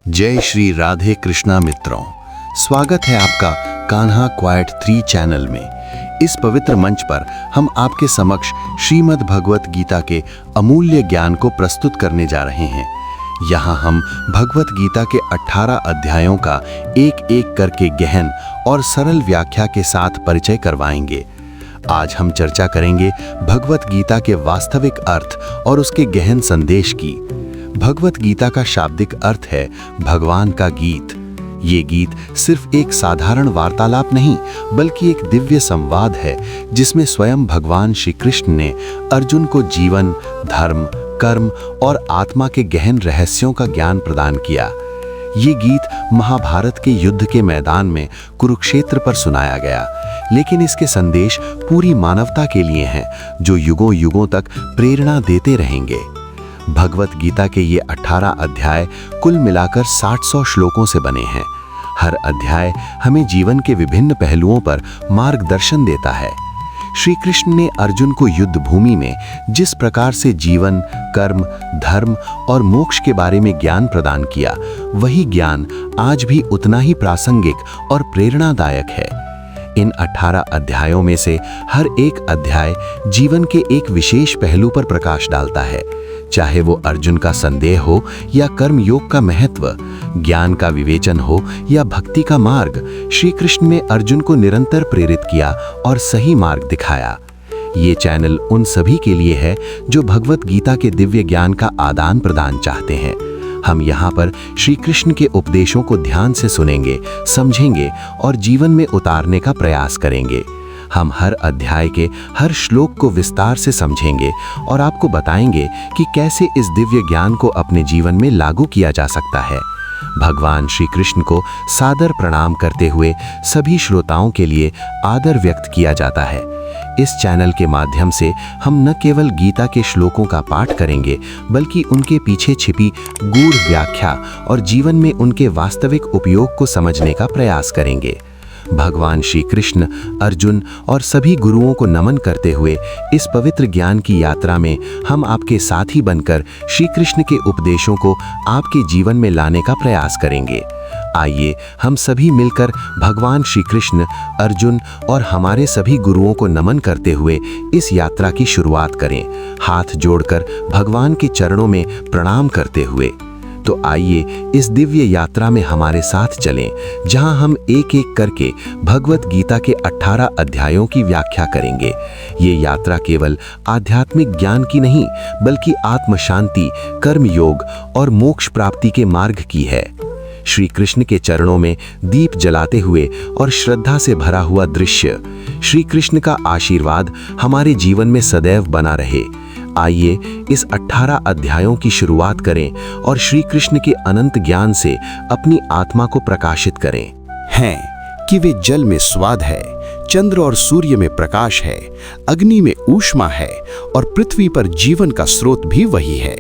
जय श्री राधे कृष्णा मित्रों, स्वागत है आपका कान्हा क्वाइट 3 चैनल में। इस पवित्र मंच पर हम आपके समक्ष श्रीमद् भगवत गीता के अमूल्य ज्ञान को प्रस्तुत करने जा रहे हैं। यहाँ हम भगवत गीता के 18 अध्यायों का एक एक करके गहन और सरल व्याख्या के साथ परिचय करवाएंगे। आज हम चर्चा करेंगे भगवत गीता के वास्तविक अर्थ और उसके गहन संदेश की। भगवत गीता का शाब्दिक अर्थ है भगवान का गीत। ये गीत सिर्फ एक साधारण वार्तालाप नहीं, बल्कि एक दिव्य संवाद है जिसमें स्वयं भगवान श्री कृष्ण ने अर्जुन को जीवन, धर्म, कर्म और आत्मा के गहन रहस्यों का ज्ञान प्रदान किया। ये गीत महाभारत के युद्ध के मैदान में कुरुक्षेत्र पर सुनाया गया, लेकिन इसके संदेश पूरी मानवता के लिए हैं, जो युगों युगों तक प्रेरणा देते रहेंगे। भगवत गीता के ये 18 अध्याय कुल मिलाकर 700 श्लोकों से बने हैं। हर अध्याय हमें जीवन के विभिन्न पहलुओं पर मार्गदर्शन देता है। श्री कृष्ण ने अर्जुन को युद्ध भूमि में जिस प्रकार से जीवन, कर्म, धर्म और मोक्ष के बारे में ज्ञान प्रदान किया, वही ज्ञान आज भी उतना ही प्रासंगिक और प्रेरणादायक है। इन 18 अध्यायों में से हर एक अध्याय जीवन के एक विशेष पहलू पर प्रकाश डालता है, चाहे वो अर्जुन का संदेह हो या कर्म योग का महत्व, ज्ञान का विवेचन हो या भक्ति का मार्ग। श्री कृष्ण ने अर्जुन को निरंतर प्रेरित किया और सही मार्ग दिखाया। ये चैनल उन सभी के लिए है जो भगवत गीता के दिव्य ज्ञान का आदान प्रदान चाहते हैं। हम यहाँ पर श्री कृष्ण के उपदेशों को ध्यान से सुनेंगे, समझेंगे और जीवन में उतारने का प्रयास करेंगे। हम हर अध्याय के हर श्लोक को विस्तार से समझेंगे और आपको बताएंगे कि कैसे इस दिव्य ज्ञान को अपने जीवन में लागू किया जा सकता है। भगवान श्री कृष्ण को सादर प्रणाम करते हुए सभी श्रोताओं के लिए आदर व्यक्त किया जाता है। इस चैनल के माध्यम से हम न केवल गीता के श्लोकों का पाठ करेंगे, बल्कि उनके पीछे छिपी गूढ़ व्याख्या और जीवन में उनके वास्तविक उपयोग को समझने का प्रयास करेंगे। भगवान श्री कृष्ण, अर्जुन और सभी गुरुओं को नमन करते हुए इस पवित्र ज्ञान की यात्रा में हम आपके साथी बनकर श्री कृष्ण के उपदेशों को आपके जीवन में लाने का प्रयास करेंगे। आइए हम सभी मिलकर भगवान श्री कृष्ण, अर्जुन और हमारे सभी गुरुओं को नमन करते हुए इस यात्रा की शुरुआत करें, हाथ जोड़कर भगवान के चरणों में प्रणाम करते हुए। तो आइए इस दिव्य यात्रा में हमारे साथ चलें, जहां हम एक एक करके भगवत गीता के 18 अध्यायों की व्याख्या करेंगे। ये यात्रा केवल आध्यात्मिक ज्ञान की नहीं, बल्कि आत्म शांति, कर्म योग और मोक्ष प्राप्ति के मार्ग की है। श्री कृष्ण के चरणों में दीप जलाते हुए और श्रद्धा से भरा हुआ दृश्य, श्री कृष्ण का आशीर्वाद हमारे जीवन में सदैव बना रहे। आइए इस 18 अध्यायों की शुरुआत करें और श्री कृष्ण के अनंत ज्ञान से अपनी आत्मा को प्रकाशित करें। हैं कि वे जल में स्वाद है, चंद्र और सूर्य में प्रकाश है, अग्नि में ऊष्मा है और पृथ्वी पर जीवन का स्रोत भी वही है।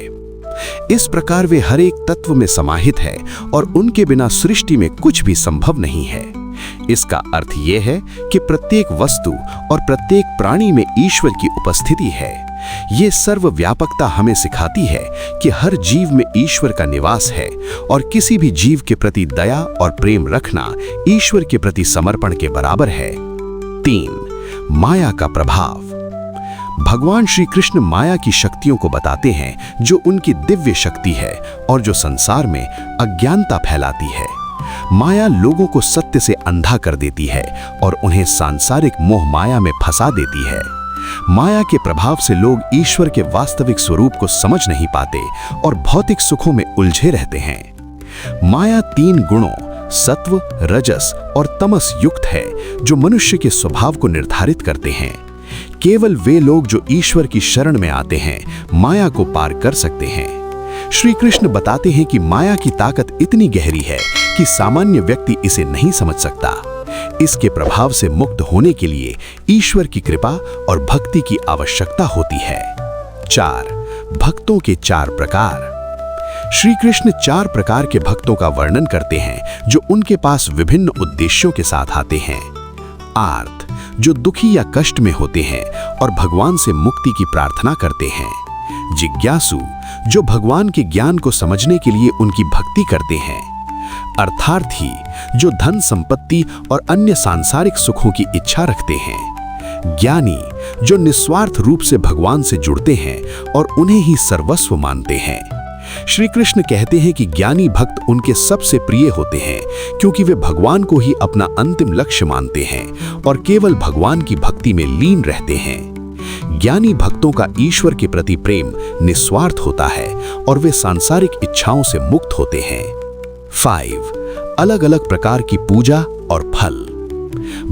इस प्रकार वे हर एक तत्व में समाहित है और उनके बिना सृष्टि में कुछ भी संभव नहीं है। इसका अर्थ यह है कि प्रत्येक वस्तु और प्रत्येक प्राणी में ईश्वर की उपस्थिति है। ये सर्वव्यापकता हमें सिखाती है कि हर जीव में ईश्वर का निवास है और किसी भी जीव के प्रति दया और प्रेम रखना ईश्वर के प्रति समर्पण के बराबर है। 3. माया का प्रभाव। भगवान श्री कृष्ण माया की शक्तियों को बताते हैं, जो उनकी दिव्य शक्ति है और जो संसार में अज्ञानता फैलाती है। माया लोगों को सत्य से अंधा कर देती है और उन्हें सांसारिक मोह माया में फंसा देती है। माया के प्रभाव से लोग ईश्वर के वास्तविक स्वरूप को समझ नहीं पाते और भौतिक सुखों में उलझे रहते हैं। माया 3 गुणों सत्व, रजस और तमस युक्त है, जो मनुष्य के स्वभाव को निर्धारित करते हैं। केवल वे लोग जो ईश्वर की शरण में आते हैं, माया को पार कर सकते हैं। श्री कृष्ण बताते हैं कि माया की ताकत इतनी गहरी है कि सामान्य व्यक्ति इसे नहीं समझ सकता। इसके प्रभाव से मुक्त होने के लिए ईश्वर की कृपा और भक्ति की आवश्यकता होती है। 4. भक्तों के 4 प्रकार। श्री कृष्ण 4 प्रकार के भक्तों का वर्णन करते हैं, जो उनके पास विभिन्न उद्देश्यों के साथ आते हैं। आर्त, जो दुखी या कष्ट में होते हैं और भगवान से मुक्ति की प्रार्थना करते हैं। जिज्ञासु, जो भगवान के ज्ञान को समझने के लिए उनकी भक्ति करते हैं। अर्थार्थी जो धन संपत्ति और अन्य सांसारिक सुखों की इच्छा रखते हैं, ज्ञानी जो निस्वार्थ रूप से भगवान से जुड़ते हैं और उन्हें ही सर्वस्व मानते हैं। श्री कृष्ण कहते हैं कि ज्ञानी भक्त उनके सबसे प्रिय होते हैं क्योंकि वे भगवान को ही अपना अंतिम लक्ष्य मानते हैं और केवल भगवान की भक्ति में लीन रहते हैं। ज्ञानी भक्तों का ईश्वर के प्रति प्रेम निस्वार्थ होता है और वे सांसारिक इच्छाओं से मुक्त होते हैं। 5. अलग अलग प्रकार की पूजा और फल।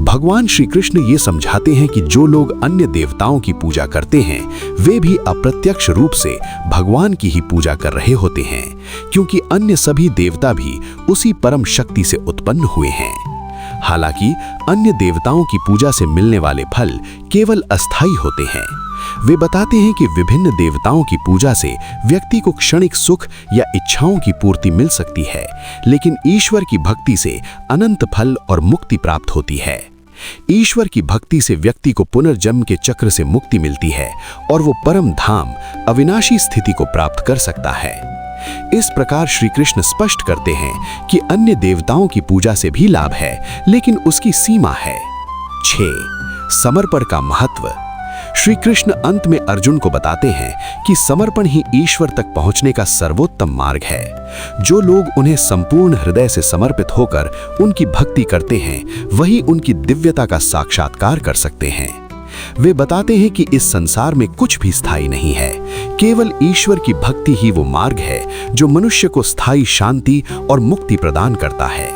भगवान श्री कृष्ण ये समझाते हैं कि जो लोग अन्य देवताओं की पूजा करते हैं वे भी अप्रत्यक्ष रूप से भगवान की ही पूजा कर रहे होते हैं, क्योंकि अन्य सभी देवता भी उसी परम शक्ति से उत्पन्न हुए हैं। हालांकि अन्य देवताओं की पूजा से मिलने वाले फल केवल अस्थायी होते हैं। वे बताते हैं कि विभिन्न देवताओं की पूजा से व्यक्ति को क्षणिक सुख या इच्छाओं की पूर्ति मिल सकती है, लेकिन ईश्वर की भक्ति से अनंत फल और मुक्ति प्राप्त होती है। ईश्वर की भक्ति से व्यक्ति को पुनर्जन्म के चक्र से मुक्ति मिलती है और वो परम धाम अविनाशी स्थिति को प्राप्त कर सकता है। इस प्रकार श्री कृष्ण स्पष्ट करते हैं कि अन्य देवताओं की पूजा से भी लाभ है, लेकिन उसकी सीमा है। 6. समर्पण का महत्व। श्री कृष्ण अंत में अर्जुन को बताते हैं कि समर्पण ही ईश्वर तक पहुंचने का सर्वोत्तम मार्ग है। जो लोग उन्हें संपूर्ण हृदय से समर्पित होकर उनकी भक्ति करते हैं, वही उनकी दिव्यता का साक्षात्कार कर सकते हैं। वे बताते हैं कि इस संसार में कुछ भी स्थायी नहीं है, केवल ईश्वर की भक्ति ही वो मार्ग है जो मनुष्य को स्थायी शांति और मुक्ति प्रदान करता है।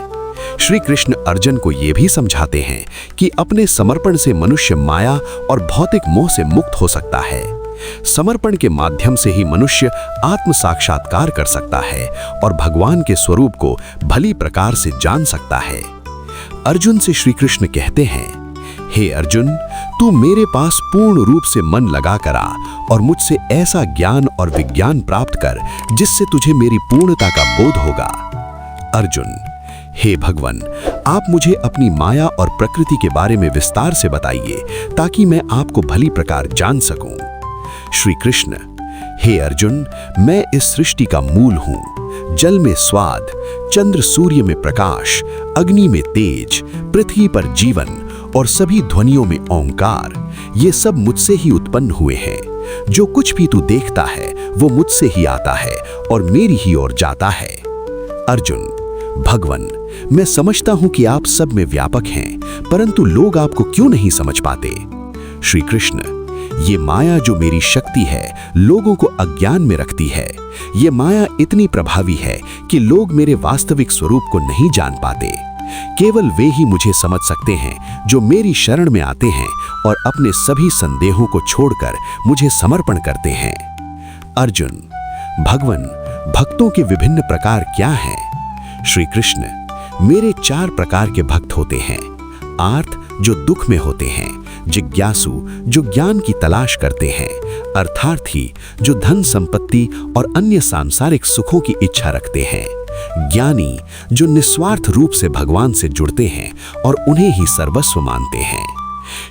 श्री कृष्ण अर्जुन को ये भी समझाते हैं कि अपने समर्पण से मनुष्य माया और भौतिक मोह से मुक्त हो सकता है। समर्पण के माध्यम से ही मनुष्य आत्म साक्षात्कार कर सकता है और भगवान के स्वरूप को भली प्रकार से जान सकता है। अर्जुन से श्री कृष्ण कहते हैं, हे अर्जुन, तू मेरे पास पूर्ण रूप से मन लगा कर आ और मुझसे ऐसा ज्ञान और विज्ञान प्राप्त कर जिससे तुझे मेरी पूर्णता का बोध होगा। अर्जुन, हे भगवान, आप मुझे अपनी माया और प्रकृति के बारे में विस्तार से बताइए ताकि मैं आपको भली प्रकार जान सकूं। श्री कृष्ण, हे अर्जुन, मैं इस सृष्टि का मूल हूं। जल में स्वाद, चंद्र सूर्य में प्रकाश, अग्नि में तेज, पृथ्वी पर जीवन और सभी ध्वनियों में ओंकार, ये सब मुझसे ही उत्पन्न हुए हैं। जो कुछ भी तू देखता है वो मुझसे ही आता है और मेरी ही ओर जाता है। अर्जुन, भगवान, मैं समझता हूं कि आप सब में व्यापक हैं, परंतु लोग आपको क्यों नहीं समझ पाते? श्री कृष्ण, ये माया जो मेरी शक्ति है लोगों को अज्ञान में रखती है। ये माया इतनी प्रभावी है कि लोग मेरे वास्तविक स्वरूप को नहीं जान पाते। केवल वे ही मुझे समझ सकते हैं जो मेरी शरण में आते हैं और अपने सभी संदेहों को छोड़कर मुझे समर्पण करते हैं। अर्जुन, भगवान, भक्तों के विभिन्न प्रकार क्या हैं? श्री कृष्ण, मेरे 4 प्रकार के भक्त होते हैं। आर्त जो दुख में होते हैं, जिज्ञासु जो ज्ञान की तलाश करते हैं, अर्थार्थी जो धन संपत्ति और अन्य सांसारिक सुखों की इच्छा रखते हैं, ज्ञानी जो निस्वार्थ रूप से भगवान से जुड़ते हैं और उन्हें ही सर्वस्व मानते हैं।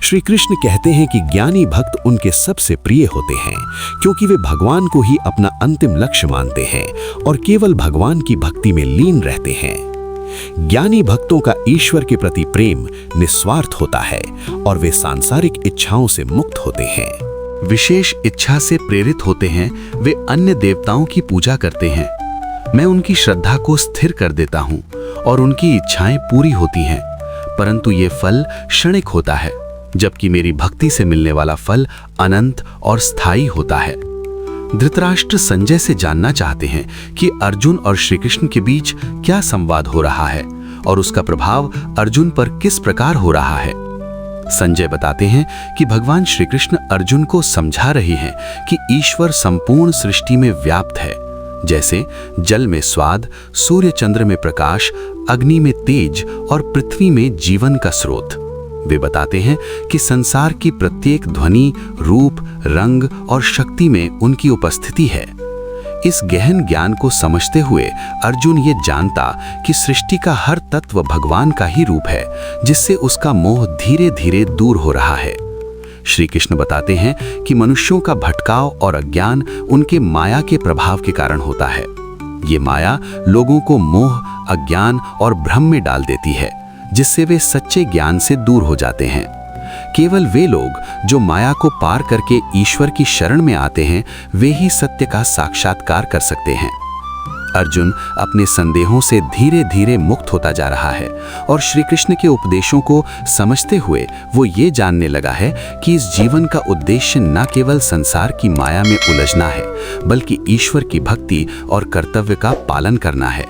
श्री कृष्ण कहते हैं कि ज्ञानी भक्त उनके सबसे प्रिय होते हैं क्योंकि वे भगवान को ही अपना अंतिम लक्ष्य मानते हैं और केवल भगवान की भक्ति में लीन रहते हैं। ज्ञानी भक्तों का ईश्वर के प्रति प्रेम निस्वार्थ होता है और वे सांसारिक इच्छाओं से मुक्त होते हैं। विशेष इच्छा से प्रेरित होते हैं, वे अन्य देवताओं की पूजा करते हैं। मैं उनकी श्रद्धा को स्थिर कर देता हूँ और उनकी इच्छाएं पूरी होती हैं, परंतु ये फल क्षणिक होता है, जबकि मेरी भक्ति से मिलने वाला फल अनंत और स्थायी होता है। धृतराष्ट्र संजय से जानना चाहते हैं कि अर्जुन और श्री कृष्ण के बीच क्या संवाद हो रहा है और उसका प्रभाव अर्जुन पर किस प्रकार हो रहा है। संजय बताते हैं कि भगवान श्री कृष्ण अर्जुन को समझा रहे हैं कि ईश्वर संपूर्ण सृष्टि में व्याप्त है, जैसे जल में स्वाद, सूर्य चंद्र में प्रकाश, अग्नि में तेज और पृथ्वी में जीवन का स्रोत। वे बताते हैं कि संसार की प्रत्येक ध्वनि, रूप, रंग और शक्ति में उनकी उपस्थिति है। इस गहन ज्ञान को समझते हुए अर्जुन ये जानता कि सृष्टि का हर तत्व भगवान का ही रूप है, जिससे उसका मोह धीरे धीरे दूर हो रहा है। श्री कृष्ण बताते हैं कि मनुष्यों का भटकाव और अज्ञान उनके माया के प्रभाव के कारण होता है। ये माया लोगों को मोह, अज्ञान और भ्रम में डाल देती है, जिससे वे सच्चे ज्ञान से दूर हो जाते हैं। केवल वे लोग जो माया को पार करके ईश्वर की शरण में आते हैं, वे ही सत्य का साक्षात्कार कर सकते हैं। अर्जुन अपने संदेहों से धीरे धीरे मुक्त होता जा रहा है और श्री कृष्ण के उपदेशों को समझते हुए वो ये जानने लगा है कि इस जीवन का उद्देश्य न केवल संसार की माया में उलझना है, बल्कि ईश्वर की भक्ति और कर्तव्य का पालन करना है।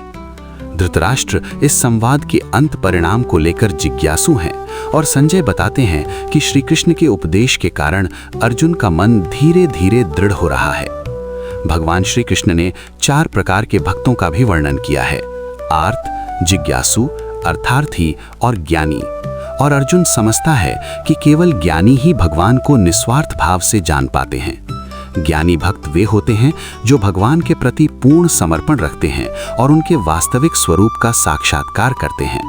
धृतराष्ट्र इस संवाद के अंत परिणाम को लेकर जिज्ञासु हैं और संजय बताते हैं कि श्री कृष्ण के उपदेश के कारण अर्जुन का मन धीरे धीरे दृढ़ हो रहा है। भगवान श्री कृष्ण ने 4 प्रकार के भक्तों का भी वर्णन किया है: आर्त, जिज्ञासु, अर्थार्थी और ज्ञानी। और अर्जुन समझता है कि केवल ज्ञानी ही भगवान को निस्वार्थ भाव से जान पाते हैं। ज्ञानी भक्त वे होते हैं जो भगवान के प्रति पूर्ण समर्पण रखते हैं और उनके वास्तविक स्वरूप का साक्षात्कार करते हैं।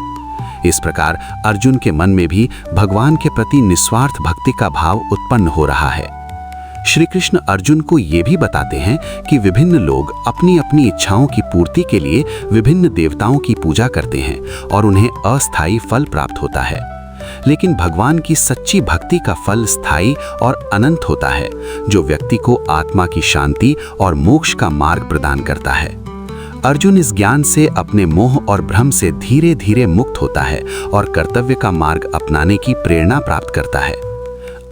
इस प्रकार अर्जुन के मन में भी भगवान के प्रति निस्वार्थ भक्ति का भाव उत्पन्न हो रहा है। श्री कृष्ण अर्जुन को ये भी बताते हैं कि विभिन्न लोग अपनी अपनी इच्छाओं की पूर्ति के लिए विभिन्न देवताओं की पूजा करते हैं और उन्हें अस्थायी फल प्राप्त होता है, लेकिन भगवान की सच्ची भक्ति का फल स्थायी और अनंत होता है, जो व्यक्ति को आत्मा की शांति और मोक्ष का मार्ग प्रदान करता है। अर्जुन इस ज्ञान से अपने मोह और भ्रम से धीरे धीरे मुक्त होता है और कर्तव्य का मार्ग अपनाने की प्रेरणा प्राप्त करता है।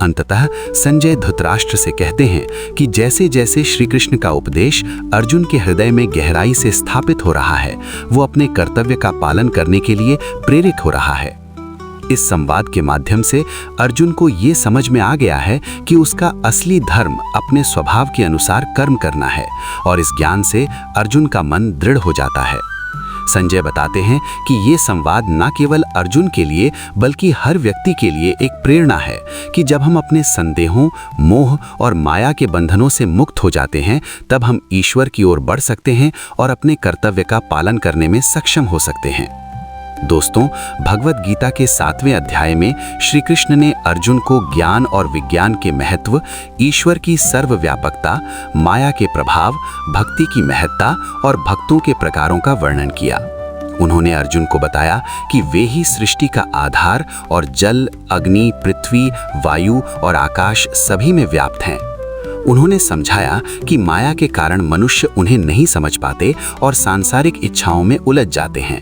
अंततः संजय धृतराष्ट्र से कहते हैं कि जैसे जैसे श्री कृष्ण का उपदेश अर्जुन के हृदय में गहराई से स्थापित हो रहा है, वो अपने कर्तव्य का पालन करने के लिए प्रेरित हो रहा है। इस संवाद के माध्यम से अर्जुन को ये समझ में आ गया है कि उसका असली धर्म अपने स्वभाव के अनुसार कर्म करना है और इस ज्ञान से अर्जुन का मन दृढ़ हो जाता है। संजय बताते हैं कि ये संवाद न केवल अर्जुन के लिए बल्कि हर व्यक्ति के लिए एक प्रेरणा है कि जब हम अपने संदेहों, मोह और माया के बंधनों से मुक्त हो जाते हैं, तब हम ईश्वर की ओर बढ़ सकते हैं और अपने कर्तव्य का पालन करने में सक्षम हो सकते हैं। दोस्तों, भगवद गीता के 7वें अध्याय में श्री कृष्ण ने अर्जुन को ज्ञान और विज्ञान के महत्व, ईश्वर की सर्वव्यापकता, माया के प्रभाव, भक्ति की महत्ता और भक्तों के प्रकारों का वर्णन किया। उन्होंने अर्जुन को बताया कि वे ही सृष्टि का आधार और जल, अग्नि, पृथ्वी, वायु और आकाश सभी में व्याप्त हैं। उन्होंने समझाया कि माया के कारण मनुष्य उन्हें नहीं समझ पाते और सांसारिक इच्छाओं में उलझ जाते हैं।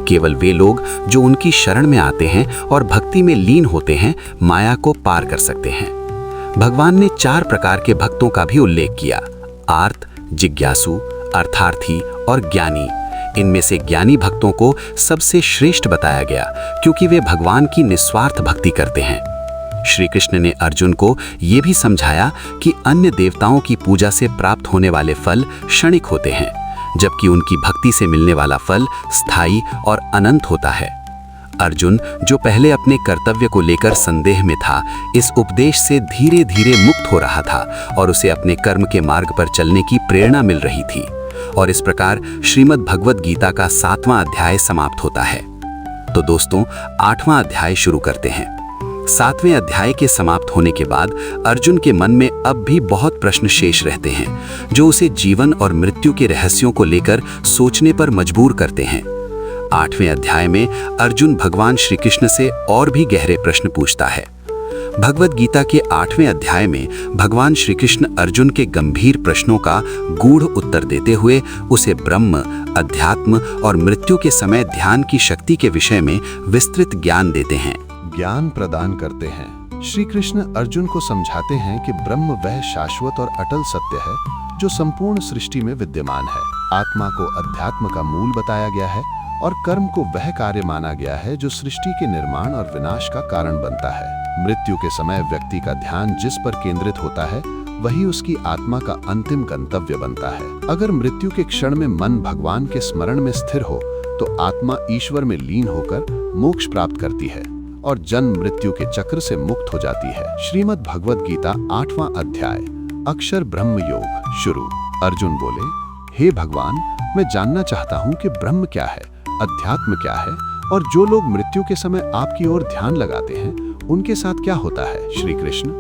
केवल वे लोग जो उनकी शरण में आते हैं और भक्ति में लीन होते हैं, माया को पार कर सकते हैं। भगवान ने 4 प्रकार के भक्तों का भी उल्लेख किया: आर्त, जिज्ञासु, अर्थार्थी और ज्ञानी। इनमें से ज्ञानी भक्तों को सबसे श्रेष्ठ बताया गया क्योंकि वे भगवान की निस्वार्थ भक्ति करते हैं। श्री कृष्ण ने अर्जुन को ये भी समझाया कि अन्य देवताओं की पूजा से प्राप्त होने वाले फल क्षणिक होते हैं, जबकि उनकी भक्ति से मिलने वाला फल स्थायी और अनंत होता है। अर्जुन, जो पहले अपने कर्तव्य को लेकर संदेह में था, इस उपदेश से धीरे धीरे मुक्त हो रहा था और उसे अपने कर्म के मार्ग पर चलने की प्रेरणा मिल रही थी। और इस प्रकार श्रीमद् भगवद गीता का 7वां अध्याय समाप्त होता है। तो दोस्तों, 8वां अध्याय शुरू करते हैं। 7वें अध्याय के समाप्त होने के बाद अर्जुन के मन में अब भी बहुत प्रश्न शेष रहते हैं, जो उसे जीवन और मृत्यु के रहस्यों को लेकर सोचने पर मजबूर करते हैं। 8वें अध्याय में अर्जुन भगवान श्री कृष्ण से और भी गहरे प्रश्न पूछता है। भगवद गीता के 8वें अध्याय में भगवान श्री कृष्ण अर्जुन के गंभीर प्रश्नों का गूढ़ उत्तर देते हुए उसे ब्रह्म, अध्यात्म और मृत्यु के समय ध्यान की शक्ति के विषय में विस्तृत ज्ञान देते हैं, ज्ञान प्रदान करते हैं। श्री कृष्ण अर्जुन को समझाते हैं कि ब्रह्म वह शाश्वत और अटल सत्य है जो संपूर्ण सृष्टि में विद्यमान है। आत्मा को अध्यात्म का मूल बताया गया है और कर्म को वह कार्य माना गया है जो सृष्टि के निर्माण और विनाश का कारण बनता है। मृत्यु के समय व्यक्ति का ध्यान जिस पर केंद्रित होता है, वही उसकी आत्मा का अंतिम गंतव्य बनता है। अगर मृत्यु के क्षण में मन भगवान के स्मरण में स्थिर हो, तो आत्मा ईश्वर में लीन होकर मोक्ष प्राप्त करती है और जन्म मृत्यु के चक्र से मुक्त हो जाती है। श्रीमद् भगवद गीता 8वां अध्याय, अक्षर ब्रह्म योग शुरू। अर्जुन बोले, हे भगवान, मैं जानना चाहता हूँ कि ब्रह्म क्या है, अध्यात्म क्या है और जो लोग मृत्यु के समय आपकी ओर ध्यान लगाते हैं, उनके साथ क्या होता है। श्री कृष्ण,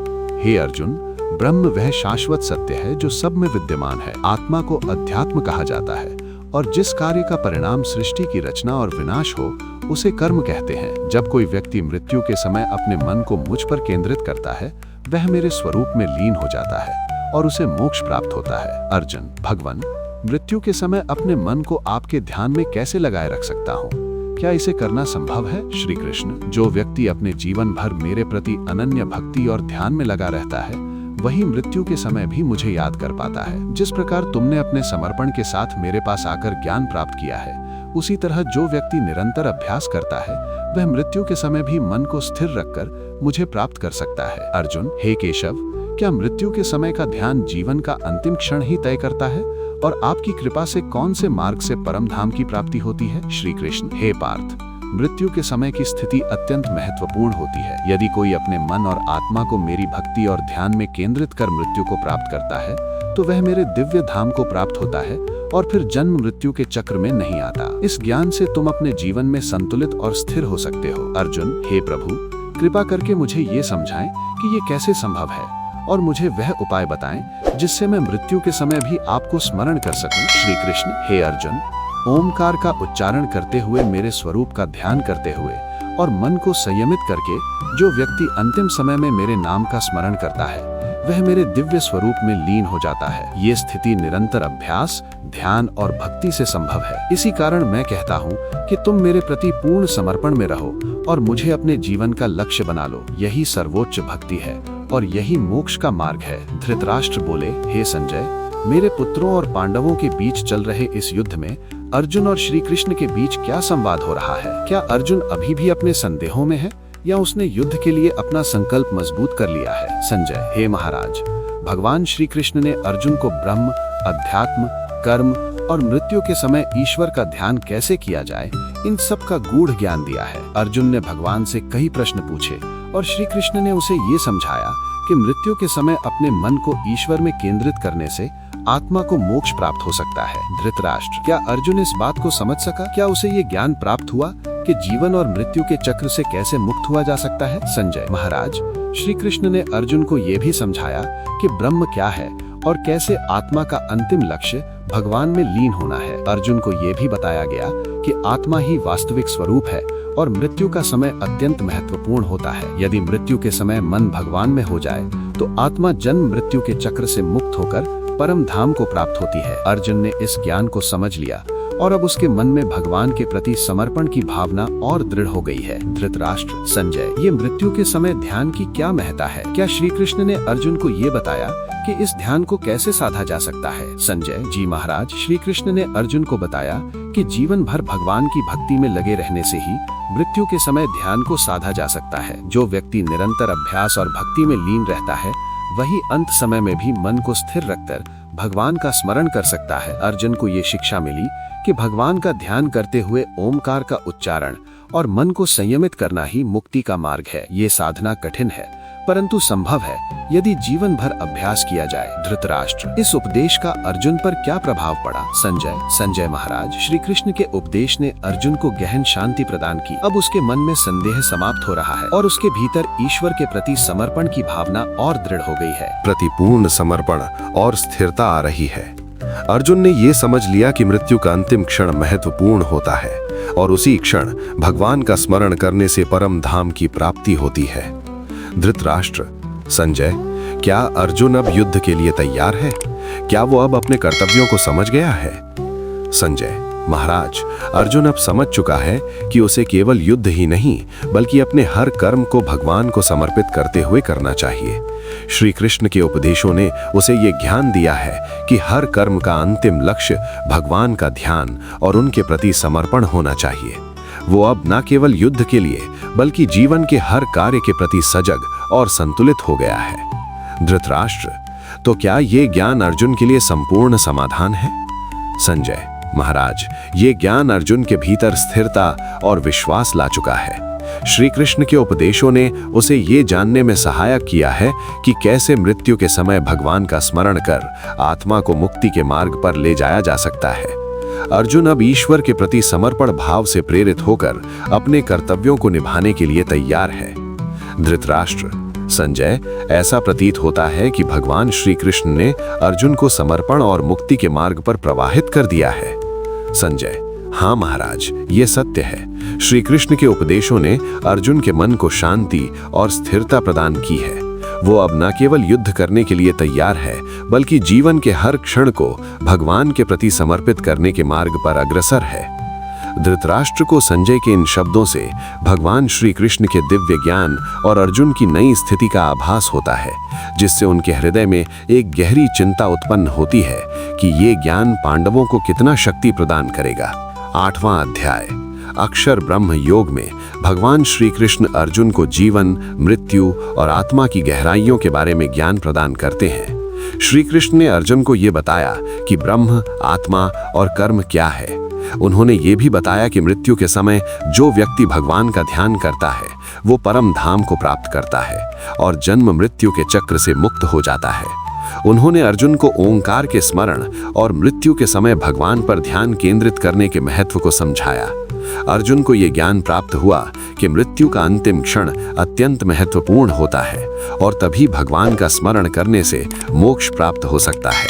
हे अर्जुन, ब्रह्म वह शाश्वत सत्य है जो सब में विद्यमान है। आत्मा को अध्यात्म कहा जाता है और जिस कार्य का परिणाम सृष्टि की रचना और विनाश हो उसे कर्म कहते हैं। जब कोई व्यक्ति मृत्यु के समय अपने मन को मुझ पर केंद्रित करता है वह मेरे स्वरूप में लीन हो जाता है और उसे मोक्ष प्राप्त होता है। अर्जुन, भगवान, मृत्यु के समय अपने मन को आपके ध्यान में कैसे लगाए रख सकता हूँ? क्या इसे करना संभव है? श्री कृष्ण, जो व्यक्ति अपने जीवन भर मेरे प्रति अनन्य भक्ति और ध्यान में लगा रहता है वही मृत्यु के समय भी मुझे याद कर पाता है। जिस प्रकार तुमने अपने समर्पण के साथ मेरे पास आकर ज्ञान प्राप्त किया है उसी तरह जो व्यक्ति निरंतर अभ्यास करता है वह मृत्यु के समय भी मन को स्थिर रखकर मुझे प्राप्त कर सकता है। अर्जुन, हे केशव, क्या मृत्यु के समय का ध्यान जीवन का अंतिम क्षण ही तय करता है और आपकी कृपा से कौन से मार्ग से परम धाम की प्राप्ति होती है? श्री कृष्ण, हे पार्थ, मृत्यु के समय की स्थिति अत्यंत महत्वपूर्ण होती है। यदि कोई अपने मन और आत्मा को मेरी भक्ति और ध्यान में केंद्रित कर मृत्यु को प्राप्त करता है तो वह मेरे दिव्य धाम को प्राप्त होता है और फिर जन्म मृत्यु के चक्र में नहीं आता। इस ज्ञान से तुम अपने जीवन में संतुलित और स्थिर हो सकते हो। अर्जुन, हे प्रभु, कृपा करके मुझे ये समझाएं कि ये कैसे संभव है और मुझे वह उपाय बताएं जिससे मैं मृत्यु के समय भी आपको स्मरण कर सकूं। श्री कृष्ण, हे अर्जुन, ओमकार का उच्चारण करते हुए मेरे स्वरूप का ध्यान करते हुए और मन को संयमित करके जो व्यक्ति अंतिम समय में मेरे नाम का स्मरण करता है वह मेरे दिव्य स्वरूप में लीन हो जाता है। ये स्थिति निरंतर अभ्यास, ध्यान और भक्ति से संभव है। इसी कारण मैं कहता हूँ कि तुम मेरे प्रति पूर्ण समर्पण में रहो और मुझे अपने जीवन का लक्ष्य बना लो। यही सर्वोच्च भक्ति है और यही मोक्ष का मार्ग है। धृतराष्ट्र बोले, हे संजय, मेरे पुत्रों और पांडवों के बीच चल रहे इस युद्ध में अर्जुन और श्री कृष्ण के बीच क्या संवाद हो रहा है? क्या अर्जुन अभी भी अपने संदेहों में है या उसने युद्ध के लिए अपना संकल्प मजबूत कर लिया है? संजय, हे महाराज, भगवान श्री कृष्ण ने अर्जुन को ब्रह्म, अध्यात्म, कर्म और मृत्यु के समय ईश्वर का ध्यान कैसे किया जाए इन सब का गूढ़ ज्ञान दिया है। अर्जुन ने भगवान से कई प्रश्न पूछे और श्री कृष्ण ने उसे ये समझाया कि मृत्यु के समय अपने मन को ईश्वर में केंद्रित करने से आत्मा को मोक्ष प्राप्त हो सकता है। धृतराष्ट्र, क्या अर्जुन इस बात को समझ सका? क्या उसे ये ज्ञान प्राप्त हुआ कि जीवन और मृत्यु के चक्र से कैसे मुक्त हुआ जा सकता है? संजय, महाराज, श्री कृष्ण ने अर्जुन को ये भी समझाया कि ब्रह्म क्या है और कैसे आत्मा का अंतिम लक्ष्य भगवान में लीन होना है। अर्जुन को ये भी बताया गया कि आत्मा ही वास्तविक स्वरूप है और मृत्यु का समय अत्यंत महत्वपूर्ण होता है। यदि मृत्यु के समय मन भगवान में हो जाए तो आत्मा जन्म मृत्यु के चक्र से मुक्त होकर परम धाम को प्राप्त होती है। अर्जुन ने इस ज्ञान को समझ लिया और अब उसके मन में भगवान के प्रति समर्पण की भावना और दृढ़ हो गई है। धृतराष्ट्र, संजय, ये मृत्यु के समय ध्यान की क्या महत्ता है? क्या श्री कृष्ण ने अर्जुन को ये बताया कि इस ध्यान को कैसे साधा जा सकता है? संजय, जी महाराज, श्री कृष्ण ने अर्जुन को बताया कि जीवन भर भगवान की भक्ति में लगे रहने से ही मृत्यु के समय ध्यान को साधा जा सकता है। जो व्यक्ति निरंतर अभ्यास और भक्ति में लीन रहता है वही अंत समय में भी मन को स्थिर रखकर भगवान का स्मरण कर सकता है। अर्जुन को ये शिक्षा मिली कि भगवान का ध्यान करते हुए ओमकार का उच्चारण और मन को संयमित करना ही मुक्ति का मार्ग है। ये साधना कठिन है परंतु संभव है यदि जीवन भर अभ्यास किया जाए। धृतराष्ट्र, इस उपदेश का अर्जुन पर क्या प्रभाव पड़ा? संजय, संजय महाराज, श्री कृष्ण के उपदेश ने अर्जुन को गहन शांति प्रदान की। अब उसके मन में संदेह समाप्त हो रहा है और उसके भीतर ईश्वर के प्रति समर्पण की भावना और दृढ़ हो गई है। प्रतिपूर्ण समर्पण और स्थिरता आ रही है। अर्जुन ने ये समझ लिया कि मृत्यु का अंतिम क्षण महत्वपूर्ण होता है और उसी क्षण भगवान का स्मरण करने से परम धाम की प्राप्ति होती है। धृतराष्ट्र, संजय, क्या अर्जुन अब युद्ध के लिए तैयार है? क्या वो अब अपने कर्तव्यों को समझ गया है? संजय, महाराज, अर्जुन अब समझ चुका है कि उसे केवल युद्ध ही नहीं बल्कि अपने हर कर्म को भगवान को समर्पित करते हुए करना चाहिए। श्री कृष्ण के उपदेशों ने उसे ये ज्ञान दिया है कि हर कर्म का अंतिम लक्ष्य भगवान का ध्यान और उनके प्रति समर्पण होना चाहिए। वो अब न केवल युद्ध के लिए बल्कि जीवन के हर कार्य के प्रति सजग और संतुलित हो गया है। धृतराष्ट्र, तो क्या ये ज्ञान अर्जुन के लिए संपूर्ण समाधान है? संजय, महाराज, ये ज्ञान अर्जुन के भीतर स्थिरता और विश्वास ला चुका है। श्री कृष्ण के उपदेशों ने उसे ये जानने में सहायक किया है कि कैसे मृत्यु के समय भगवान का स्मरण कर आत्मा को मुक्ति के मार्ग पर ले जाया जा सकता है। अर्जुन अब ईश्वर के प्रति समर्पण भाव से प्रेरित होकर अपने कर्तव्यों को निभाने के लिए तैयार है। धृतराष्ट्र, संजय, ऐसा प्रतीत होता है कि भगवान श्री कृष्ण ने अर्जुन को समर्पण और मुक्ति के मार्ग पर प्रवाहित कर दिया है। संजय: हाँ महाराज, ये सत्य है। श्री कृष्ण के उपदेशों ने अर्जुन के मन को शांति और स्थिरता प्रदान की है। वो अब न केवल युद्ध करने के लिए तैयार है, बल्कि जीवन के हर क्षण को भगवान के प्रति समर्पित करने के मार्ग पर अग्रसर है। धृतराष्ट्र को संजय के इन शब्दों से भगवान श्री कृष्ण के दिव्य ज्ञान और अर्जुन की नई स्थिति का आभास होता है, जिससे उनके हृदय में एक गहरी चिंता उत्पन्न होती है कि ये ज्ञान पांडवों को कितना शक्ति प्रदान करेगा। 8वां अध्याय अक्षर ब्रह्म योग में भगवान श्री कृष्ण अर्जुन को जीवन, मृत्यु और आत्मा की गहराइयों के बारे में ज्ञान प्रदान करते हैं। श्री कृष्ण ने अर्जुन को ये बताया कि ब्रह्म, आत्मा और कर्म क्या है। उन्होंने ये भी बताया कि मृत्यु के समय जो व्यक्ति भगवान का ध्यान करता है वो परम धाम को प्राप्त करता है और जन्म मृत्यु के चक्र से मुक्त हो जाता है। उन्होंने अर्जुन को ओंकार के स्मरण और मृत्यु के समय भगवान पर ध्यान केंद्रित करने के महत्व को समझाया। अर्जुन को यह ज्ञान प्राप्त हुआ कि मृत्यु का अंतिम क्षण अत्यंत महत्वपूर्ण होता है और तभी भगवान का स्मरण करने से मोक्ष प्राप्त हो सकता है।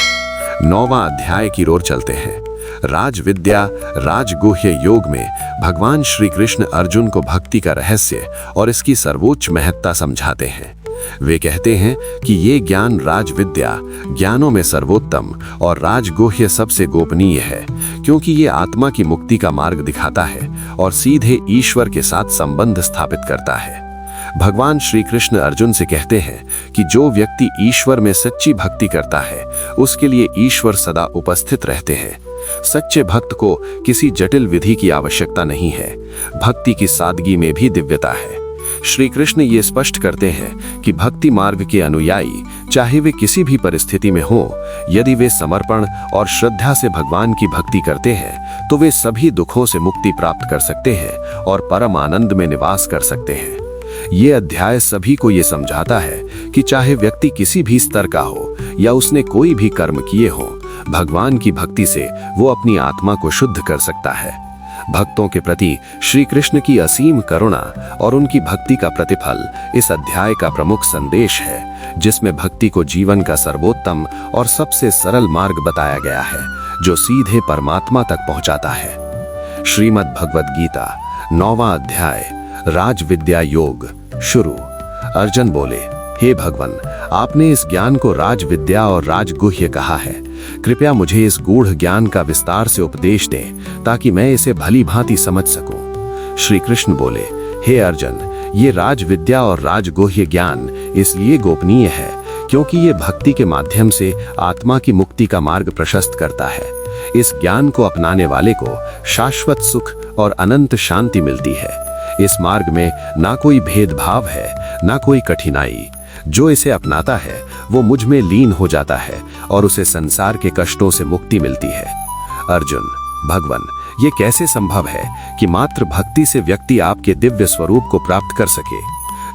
9वां अध्याय की ओर चलते हैं। राज विद्या राजगुह्य योग में भगवान श्री कृष्ण अर्जुन को भक्ति का रहस्य और इसकी सर्वोच्च महत्ता समझाते हैं। वे कहते हैं कि ये ज्ञान राज विद्या ज्ञानों में सर्वोत्तम और राजगुह्य सबसे गोपनीय है, क्योंकि ये आत्मा की मुक्ति का मार्ग दिखाता है और सीधे ईश्वर के साथ संबंध स्थापित करता है। भगवान श्री कृष्ण अर्जुन से कहते हैं कि जो व्यक्ति ईश्वर में सच्ची भक्ति करता है उसके लिए ईश्वर सदा उपस्थित रहते हैं। सच्चे भक्त को किसी जटिल विधि की आवश्यकता नहीं है। भक्ति की सादगी में भी दिव्यता है। श्री कृष्ण ये स्पष्ट करते हैं कि भक्ति मार्ग के अनुयायी चाहे वे किसी भी परिस्थिति में हो, यदि वे समर्पण और श्रद्धा से भगवान की भक्ति करते हैं तो वे सभी दुखों से मुक्ति प्राप्त कर सकते हैं और परम आनंद में निवास कर सकते हैं। ये अध्याय सभी को ये समझाता है कि चाहे व्यक्ति किसी भी स्तर का हो या उसने कोई भी कर्म किए हो, भगवान की भक्ति से वो अपनी आत्मा को शुद्ध कर सकता है। भक्तों के प्रति श्री कृष्ण की असीम करुणा और उनकी भक्ति का प्रतिफल इस अध्याय का प्रमुख संदेश है, जिसमें भक्ति को जीवन का सर्वोत्तम और सबसे सरल मार्ग बताया गया है जो सीधे परमात्मा तक पहुंचाता है। श्रीमद् भगवद गीता 9वां अध्याय राज विद्या योग शुरू। अर्जुन बोले, हे भगवान, आपने इस ज्ञान को राज विद्या और राजगुह्य कहा है। कृपया मुझे इस गूढ़ ज्ञान का विस्तार से उपदेश दें ताकि मैं इसे भली भांति समझ सकूं। श्री कृष्ण बोले, हे अर्जुन, ये राज विद्या और राजगुह्य ज्ञान इसलिए गोपनीय है क्योंकि ये भक्ति के माध्यम से आत्मा की मुक्ति का मार्ग प्रशस्त करता है। इस ज्ञान को अपनाने वाले को शाश्वत सुख और अनंत शांति मिलती है। इस मार्ग में ना कोई भेदभाव है, ना कोई कठिनाई। जो इसे अपनाता है वो मुझ में लीन हो जाता है और उसे संसार के कष्टों से मुक्ति मिलती है। अर्जुन, भगवान, ये कैसे संभव है कि मात्र भक्ति से व्यक्ति आपके दिव्य स्वरूप को प्राप्त कर सके?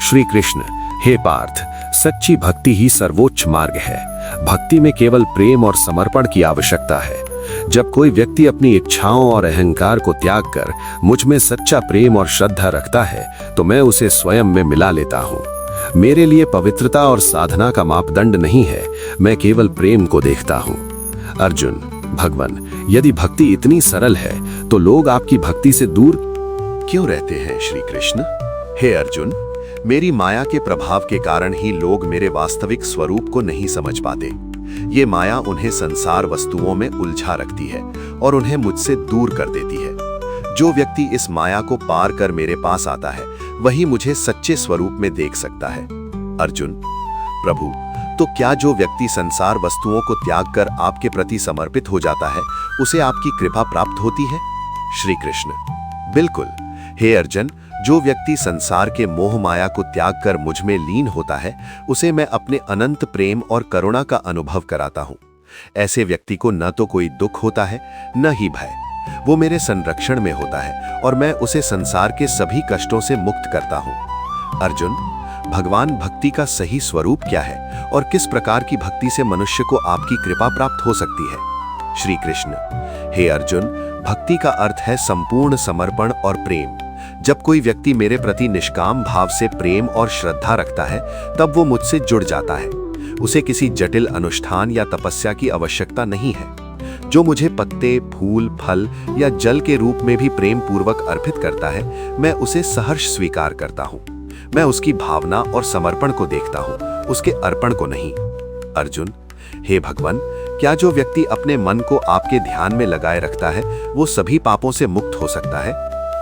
श्री कृष्ण, हे पार्थ, सच्ची भक्ति ही सर्वोच्च मार्ग है। भक्ति में केवल प्रेम और समर्पण की आवश्यकता है। जब कोई व्यक्ति अपनी इच्छाओं और अहंकार को त्याग कर मुझ में सच्चा प्रेम और श्रद्धा रखता है तो मैं उसे स्वयं में मिला लेता हूँ। मेरे लिए पवित्रता और साधना का मापदंड नहीं है, मैं केवल प्रेम को देखता हूँ। अर्जुन, भगवान, यदि भक्ति इतनी सरल है तो लोग आपकी भक्ति से दूर क्यों रहते हैं? श्री कृष्ण, हे अर्जुन, मेरी माया के प्रभाव के कारण ही लोग मेरे वास्तविक स्वरूप को नहीं समझ पाते। ये माया उन्हें संसार वस्तुओं में उलझा रखती है और उन्हें मुझसे दूर कर देती है। जो व्यक्ति इस माया को पार कर मेरे पास आता है वही मुझे सच्चे स्वरूप में देख सकता है। अर्जुन, प्रभु, तो क्या जो व्यक्ति संसार वस्तुओं को त्याग कर आपके प्रति समर्पित हो जाता है उसे आपकी कृपा प्राप्त होती है? श्री कृष्ण, बिल्कुल। हे अर्जुन, जो व्यक्ति संसार के मोह माया को त्याग कर मुझ में लीन होता है उसे मैं अपने अनंत प्रेम और करुणा का अनुभव कराता हूँ। ऐसे व्यक्ति को न तो कोई दुख होता है न ही भय। वो मेरे संरक्षण में होता है और मैं उसे संसार के सभी कष्टों से मुक्त करता हूँ। अर्जुन, भगवान, भक्ति का सही स्वरूप क्या है और किस प्रकार की भक्ति से मनुष्य को आपकी कृपा प्राप्त हो सकती है? श्री कृष्ण, हे अर्जुन, भक्ति का अर्थ है संपूर्ण समर्पण और प्रेम। जब कोई व्यक्ति मेरे प्रति निष्काम भाव से प्रेम और श्रद्धा रखता है तब वो मुझसे जुड़ जाता है। उसे किसी जटिल अनुष्ठान या तपस्या की आवश्यकता नहीं है। जो मुझे पत्ते, फूल, फल या जल के रूप में भी प्रेम पूर्वक अर्पित करता है, मैं उसे सहर्ष स्वीकार करता हूँ। मैं उसकी भावना और समर्पण को देखता हूँ, उसके अर्पण को नहीं। अर्जुन, हे भगवान, क्या जो व्यक्ति अपने मन को आपके ध्यान में लगाए रखता है वो सभी पापों से मुक्त हो सकता है?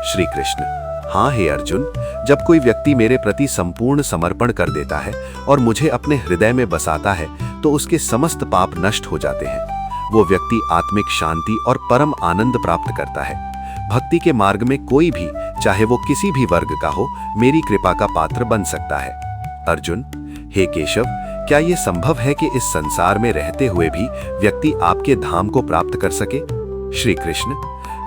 श्री कृष्ण, हाँ हे अर्जुन, जब कोई व्यक्ति मेरे प्रति संपूर्ण समर्पण कर देता है और मुझे अपने हृदय में बसाता है तो उसके समस्त पाप नष्ट हो जाते हैं। वो व्यक्ति आत्मिक शांति और परम आनंद प्राप्त करता है। भक्ति के मार्ग में कोई भी, चाहे वो किसी भी वर्ग का हो, मेरी कृपा का पात्र बन सकता है। अर्जुन, हे केशव, क्या ये संभव है कि इस संसार में रहते हुए भी व्यक्ति आपके धाम को प्राप्त कर सके? श्री कृष्ण,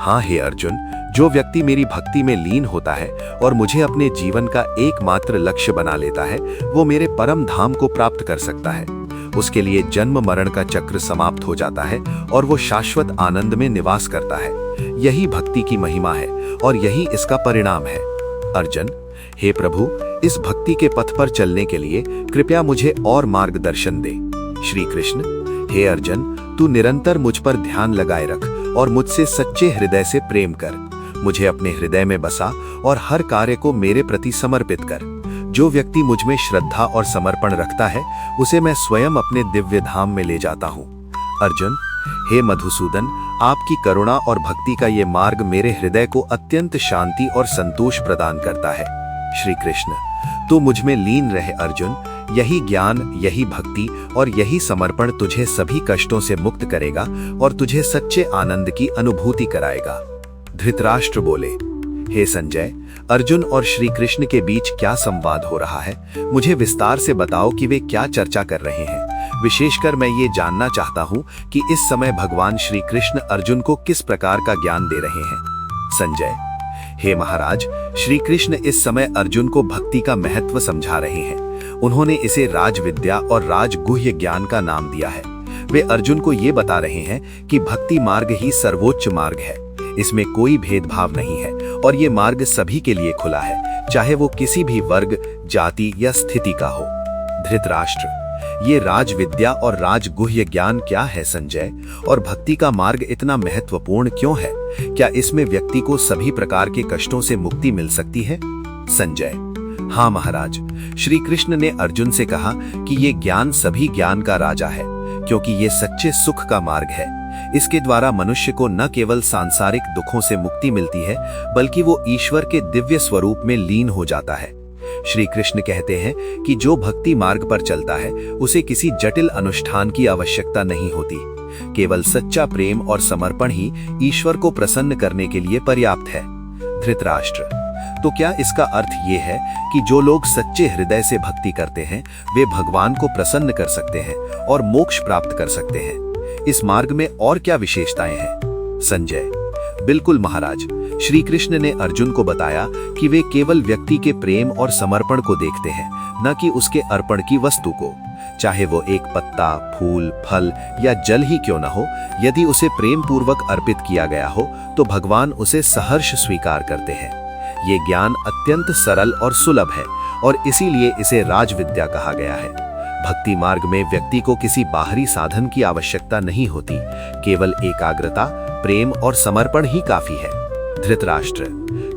हाँ हे अर्जुन, जो व्यक्ति मेरी भक्ति में लीन होता है और मुझे अपने जीवन का एकमात्र लक्ष्य बना लेता है, वो मेरे परम धाम को प्राप्त कर सकता है। उसके लिए जन्म मरण का चक्र समाप्त हो जाता है और वो शाश्वत आनंद में निवास करता है। यही भक्ति की महिमा है और यही इसका परिणाम है। अर्जुन, हे प्रभु, इस भक्ति के पथ पर चलने के लिए कृपया मुझे और मार्गदर्शन दे। श्री कृष्ण, हे अर्जुन, तू निरंतर मुझ पर ध्यान लगाए रख और मुझसे सच्चे हृदय से प्रेम कर। मुझे अपने हृदय में बसा और हर कार्य को मेरे प्रति समर्पित कर। जो व्यक्ति मुझ में श्रद्धा और समर्पण रखता है, उसे मैं स्वयं अपने दिव्य धाम में ले जाता हूँ। अर्जुन, हे मधुसूदन, आपकी करुणा और भक्ति का ये मार्ग मेरे हृदय को अत्यंत शांति और संतोष प्रदान करता है। श्री कृष्ण, तू मुझ में लीन रहे अर्जुन। यही ज्ञान, यही भक्ति और यही समर्पण तुझे सभी कष्टों से मुक्त करेगा और तुझे सच्चे आनंद की अनुभूति कराएगा। धृतराष्ट्र बोले, हे संजय, अर्जुन और श्री कृष्ण के बीच क्या संवाद हो रहा है? मुझे विस्तार से बताओ कि वे क्या चर्चा कर रहे हैं। विशेषकर मैं ये जानना चाहता हूँ कि इस समय भगवान श्री कृष्ण अर्जुन को किस प्रकार का ज्ञान दे रहे हैं। संजय, हे महाराज, श्री कृष्ण इस समय अर्जुन को भक्ति का महत्व समझा रहे हैं। उन्होंने इसे राजविद्या और राजगुह्य ज्ञान का नाम दिया है। वे अर्जुन को ये बता रहे हैं कि भक्ति मार्ग ही सर्वोच्च मार्ग है। इसमें कोई भेदभाव नहीं है और ये मार्ग सभी के लिए खुला है, चाहे वो किसी भी वर्ग, जाति या स्थिति का हो। धृतराष्ट्र, ये राजविद्या और राजगुह्य ज्ञान क्या है संजय? और भक्ति का मार्ग इतना महत्वपूर्ण क्यों है? क्या इसमें व्यक्ति को सभी प्रकार के कष्टों से मुक्ति मिल सकती है? संजय, हाँ महाराज, श्री कृष्ण ने अर्जुन से कहा कि ये ज्ञान सभी ज्ञान का राजा है, क्योंकि ये सच्चे सुख का मार्ग है। इसके द्वारा मनुष्य को न केवल सांसारिक दुखों से मुक्ति मिलती है, बल्कि वो ईश्वर के दिव्य स्वरूप में लीन हो जाता है। श्री कृष्ण कहते हैं कि जो भक्ति मार्ग पर चलता है, उसे किसी जटिल अनुष्ठान की आवश्यकता नहीं होती। केवल सच्चा प्रेम और समर्पण ही ईश्वर को प्रसन्न करने के लिए पर्याप्त है। धृतराष्ट्र, तो क्या इसका अर्थ ये है कि जो लोग सच्चे हृदय से भक्ति करते हैं, वे भगवान को प्रसन्न कर सकते हैं और मोक्ष प्राप्त कर सकते हैं? इस मार्ग में और क्या विशेषताएं हैं? संजय, बिल्कुल महाराज, श्री कृष्ण ने अर्जुन को बताया कि वे केवल व्यक्ति के प्रेम और समर्पण को देखते हैं, न कि उसके अर्पण की वस्तु को। चाहे वो एक पत्ता, फूल, फल या जल ही क्यों न हो, यदि उसे प्रेम पूर्वक अर्पित किया गया हो तो भगवान उसे सहर्ष स्वीकार करते हैं। ये ज्ञान अत्यंत सरल और सुलभ है और इसीलिए इसे राजविद्या कहा गया है। भक्ति मार्ग में व्यक्ति को किसी बाहरी साधन की आवश्यकता नहीं होती, केवल एकाग्रता, प्रेम और समर्पण ही काफी है। धृतराष्ट्र,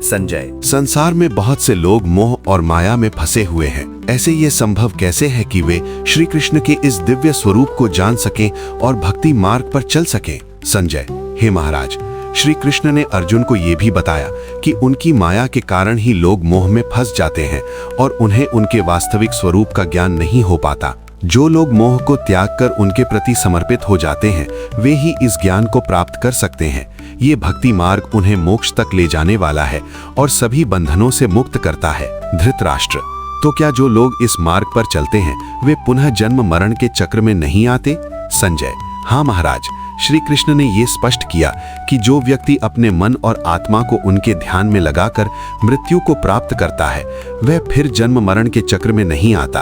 संजय, संसार में बहुत से लोग मोह और माया में फंसे हुए हैं। ऐसे ये संभव कैसे है कि वे श्री कृष्ण के इस दिव्य स्वरूप को जान सकें और भक्ति मार्ग पर चल सकें? संजय, हे महाराज, श्री कृष्ण ने अर्जुन को ये भी बताया कि उनकी माया के कारण ही लोग मोह में फंस जाते हैं और उन्हें उनके वास्तविक स्वरूप का ज्ञान नहीं हो पाता। जो लोग मोह को त्याग कर उनके प्रति समर्पित हो जाते हैं, वे ही इस ज्ञान को प्राप्त कर सकते हैं। ये भक्ति मार्ग उन्हें मोक्ष तक ले जाने वाला है और सभी बंधनों से मुक्त करता है। धृतराष्ट्र, तो क्या जो लोग इस मार्ग पर चलते हैं, वे पुनः जन्म मरण के चक्र में नहीं आते? संजय, हाँ महाराज, श्री कृष्ण ने ये स्पष्ट किया कि जो व्यक्ति अपने मन और आत्मा को उनके ध्यान में लगाकर मृत्यु को प्राप्त करता है, वह फिर जन्म मरण के चक्र में नहीं आता।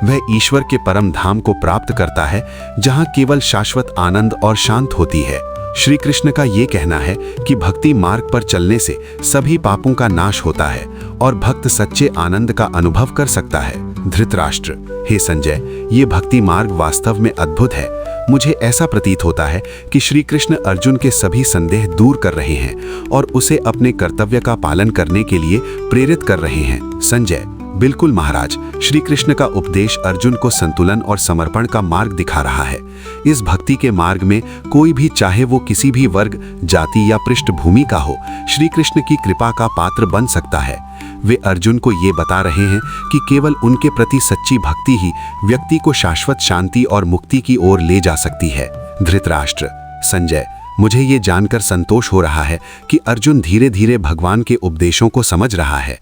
वह ईश्वर के परम धाम को प्राप्त करता है, जहाँ केवल शाश्वत आनंद और शांत होती है। श्री कृष्ण का ये कहना है कि भक्ति मार्ग पर चलने से सभी पापों का नाश होता है और भक्त सच्चे आनंद का अनुभव कर सकता है। धृतराष्ट्र, हे संजय, ये भक्ति मार्ग वास्तव में अद्भुत है। मुझे ऐसा प्रतीत होता है कि श्री कृष्ण अर्जुन के सभी संदेह दूर कर रहे हैं और उसे अपने कर्तव्य का पालन करने के लिए प्रेरित कर रहे हैं। संजय: बिल्कुल महाराज, श्री कृष्ण का उपदेश अर्जुन को संतुलन और समर्पण का मार्ग दिखा रहा है। इस भक्ति के मार्ग में कोई भी, चाहे वो किसी भी वर्ग, जाति या पृष्ठभूमि का हो, श्री कृष्ण की कृपा का पात्र बन सकता है। वे अर्जुन को ये बता रहे हैं कि केवल उनके प्रति सच्ची भक्ति ही व्यक्ति को शाश्वत शांति और मुक्ति की ओर ले जा सकती है। धृतराष्ट्र: संजय, मुझे ये जानकर संतोष हो रहा है कि अर्जुन धीरे धीरे भगवान के उपदेशों को समझ रहा है।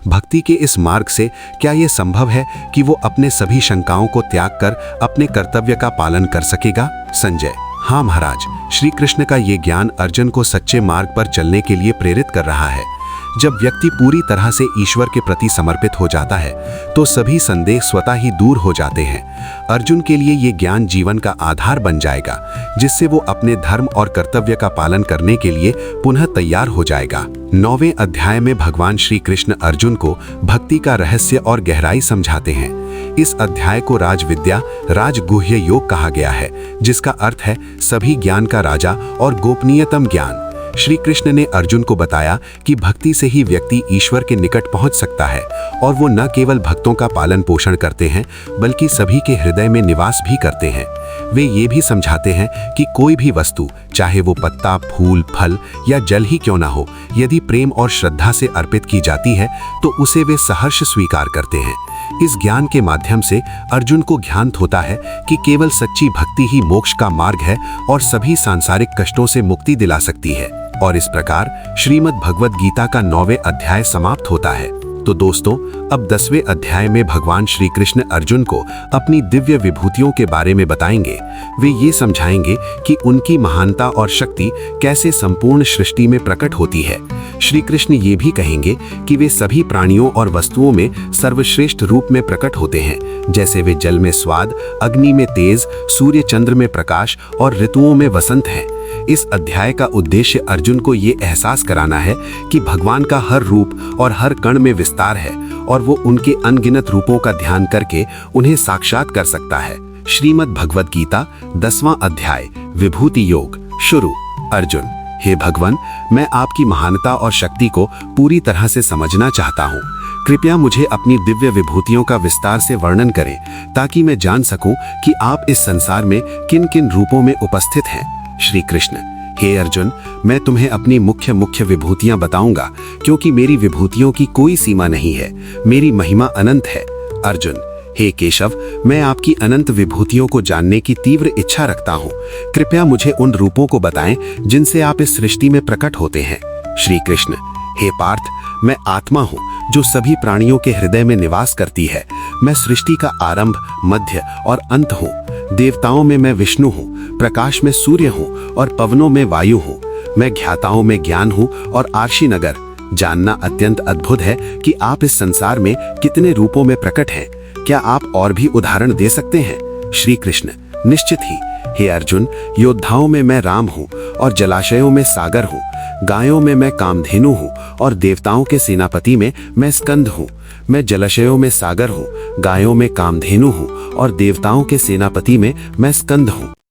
भक्ति के इस मार्ग से क्या ये संभव है कि वो अपने सभी शंकाओं को त्याग कर अपने कर्तव्य का पालन कर सकेगा? संजय: हाँ महाराज, श्री कृष्ण का ये ज्ञान अर्जुन को सच्चे मार्ग पर चलने के लिए प्रेरित कर रहा है। जब व्यक्ति पूरी तरह से ईश्वर के प्रति समर्पित हो जाता है तो सभी संदेह स्वतः ही दूर हो जाते हैं। अर्जुन के लिए ये ज्ञान जीवन का आधार बन जाएगा, जिससे वो अपने धर्म और कर्तव्य का पालन करने के लिए पुनः तैयार हो जाएगा। 9वें अध्याय में भगवान श्री कृष्ण अर्जुन को भक्ति का रहस्य और गहराई समझाते हैं। इस अध्याय को राजविद्या, राजगुह्य योग कहा गया है, जिसका अर्थ है सभी ज्ञान का राजा और गोपनीयतम ज्ञान। श्री कृष्ण ने अर्जुन को बताया कि भक्ति से ही व्यक्ति ईश्वर के निकट पहुंच सकता है और वो न केवल भक्तों का पालन पोषण करते हैं बल्कि सभी के हृदय में निवास भी करते हैं। वे ये भी समझाते हैं कि कोई भी वस्तु, चाहे वो पत्ता, फूल, फल या जल ही क्यों ना हो, यदि प्रेम और श्रद्धा से अर्पित की जाती है तो उसे वे सहर्ष स्वीकार करते हैं। इस ज्ञान के माध्यम से अर्जुन को ज्ञात होता है कि केवल सच्ची भक्ति ही मोक्ष का मार्ग है और सभी सांसारिक कष्टों से मुक्ति दिला सकती है। और इस प्रकार श्रीमद् भगवद गीता का 9वें अध्याय समाप्त होता है। तो दोस्तों, अब 10वें अध्याय में भगवान श्री कृष्ण अर्जुन को अपनी दिव्य विभूतियों के बारे में बताएंगे। वे ये समझाएंगे कि उनकी महानता और शक्ति कैसे संपूर्ण सृष्टि में प्रकट होती है। श्री कृष्ण ये भी कहेंगे कि वे सभी प्राणियों और वस्तुओं में सर्वश्रेष्ठ रूप में प्रकट होते हैं, जैसे वे जल में स्वाद, अग्नि में तेज, सूर्य चंद्र में प्रकाश और ऋतुओं में वसंत हैं। इस अध्याय का उद्देश्य अर्जुन को ये एहसास कराना है कि भगवान का हर रूप और हर कण में विस्तार है और वो उनके अनगिनत रूपों का ध्यान करके उन्हें साक्षात कर सकता है। श्रीमद् भगवद गीता 10वां अध्याय, विभूति योग। शुरू। अर्जुन: हे भगवान, मैं आपकी महानता और शक्ति को पूरी तरह से समझना चाहता हूँ। कृपया मुझे अपनी दिव्य विभूतियों का विस्तार से वर्णन करें ताकि मैं जान सकूं कि आप इस संसार में किन किन रूपों में उपस्थित हैं। श्री कृष्ण: हे अर्जुन, मैं तुम्हें अपनी मुख्य विभूतियां बताऊंगा, क्योंकि मेरी विभूतियों की कोई सीमा नहीं है। मेरी महिमा अनंत है। अर्जुन: हे केशव, मैं आपकी अनंत विभूतियों को जानने की तीव्र इच्छा रखता हूँ। कृपया मुझे उन रूपों को बताएं जिनसे आप इस सृष्टि में प्रकट होते हैं। श्री कृष्ण: हे पार्थ, मैं आत्मा हूँ जो सभी प्राणियों के हृदय में निवास करती है। मैं सृष्टि का आरंभ, मध्य और अंत हूँ। देवताओं में मैं विष्णु हूँ, प्रकाश में सूर्य हूँ और पवनों में वायु हूँ। मैं ज्ञाताओं में ज्ञान हूँ और आर्षि नगर। जानना अत्यंत अद्भुत है कि आप इस संसार में कितने रूपों में प्रकट हैं। क्या आप और भी उदाहरण दे सकते हैं? श्री कृष्ण: निश्चित ही। हे अर्जुन, योद्धाओं में मैं राम हूँ और जलाशयों में सागर हूँ। गायों में मैं कामधेनु हूँ और देवताओं के सेनापति में मैं स्कंद हूँ। मैं जलाशयों में सागर हूँ, गायों में कामधेनु हूँ और देवताओं के सेनापति में मैं स्कंद हूँ।